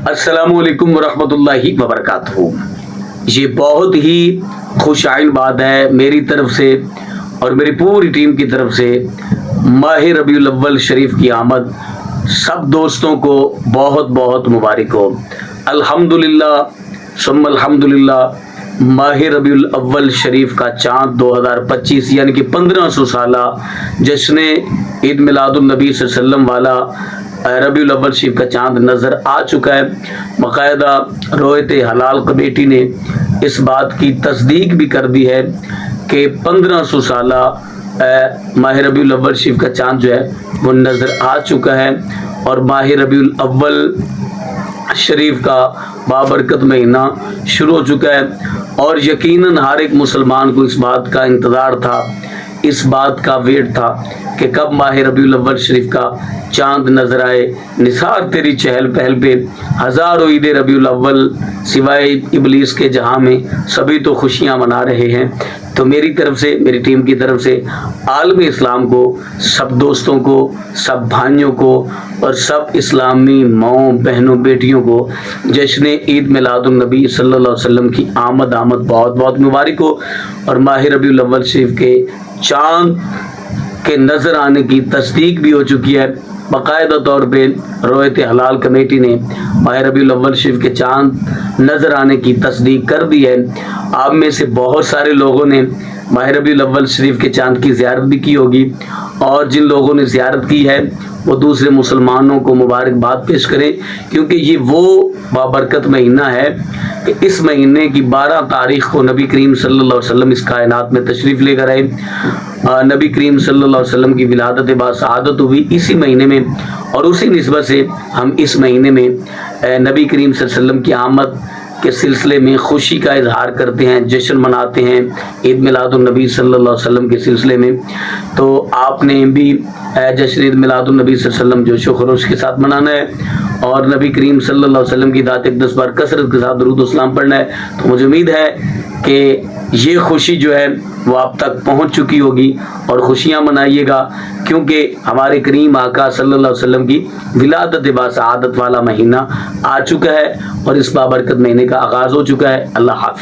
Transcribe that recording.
अस्सलामु अलैकुम वरहमतुल्लाहि वबरकातुहू। ये बहुत ही खुश आइन बात है मेरी तरफ से और मेरी पूरी टीम की तरफ से। माह रबीउल अव्वल शरीफ की आमद सब दोस्तों को बहुत बहुत मुबारक हो। अल्हम्दुलिल्लाह सुम्मा अल्हम्दुलिल्लाह। माह रबीउल अव्वल शरीफ का चाँद 2025 यानी कि 1500 साला जश्न ईद मिलादुन नबी सल्लल्लाहु अलैहि वसल्लम वाला रबीउल अव्वल शरीफ का चाँद नज़र आ चुका है। बाकायदा रोयत हलाल कमेटी ने इस बात की तस्दीक भी कर दी है कि 1500 साला माह रबीउल अव्वल शरीफ का चाँद जो है वो नज़र आ चुका है और माह रबीउल अव्वल शरीफ का बाबरकत महीना शुरू हो चुका है। और यकीनन हर एक मुसलमान को इस बात का इंतज़ार था, इस बात का वेट था कि कब माह रबीउल अव्वल शरीफ का चाँद नजर आए। निसार तेरी चहल पहल पे हज़ारों ईद रबीउल अव्वल सिवाय इबलीस के जहां में सभी तो खुशियां मना रहे हैं। तो मेरी तरफ से, मेरी टीम की तरफ से आलम इस्लाम को, सब दोस्तों को, सब भाइयों को और सब इस्लामी माओं बहनों बेटियों को जश्न ईद मिलादुन नबी सल्लल्लाहु अलैहि वसल्लम की आमद बहुत बहुत मुबारक हो। और माह रबीउल अव्वल शरीफ के चाँद के नज़र आने की तस्दीक भी हो चुकी है। बाकायदा तौर पे रोयत हलाल कमेटी ने माह रबीउल अव्वल शरीफ के चाँद नज़र आने की तस्दीक कर दी है। आप में से बहुत सारे लोगों ने माह रबीउल अव्वल शरीफ के चाँद की ज़ियारत भी की होगी और जिन लोगों ने ज़ियारत की है वो दूसरे मुसलमानों को मुबारकबाद पेश करें, क्योंकि ये वो बाबरकत महीना है कि इस महीने की 12 तारीख को नबी करीम सल्लल्लाहु अलैहि वसल्लम इस कायनात में तशरीफ़ लेकर आए। नबी करीम सल्लल्लाहु अलैहि वसल्लम की विलादत बासआदत हुई इसी महीने में और उसी निस्बत से हम इस महीने में नबी करीम सल्लल्लाहु अलैहि वसल्लम की आमद के सिलसिले में खुशी का इजहार करते हैं, जश्न मनाते हैं ईद मिलादुन नबी सल्लल्लाहु अलैहि वसल्लम के सिलसिले में। तो आपने भी जश्न ईद मिलादुन नबी सल्लल्लाहु अलैहि वसल्लम जोश व खरोश के साथ मनाना है और नबी करीम सल्लल्लाहु अलैहि वसल्लम की दात अक़दस पर कसरत के साथ दुरूद व सलाम पढ़ना है। तो मुझे उम्मीद है कि ये खुशी जो है वो आप तक पहुंच चुकी होगी और खुशियां मनाइएगा, क्योंकि हमारे करीम आका सल्लल्लाहु अलैहि वसल्लम की विलादत बासआदत वाला महीना आ चुका है और इस बाबरकत महीने का आगाज़ हो चुका है। अल्लाह हाफिज़।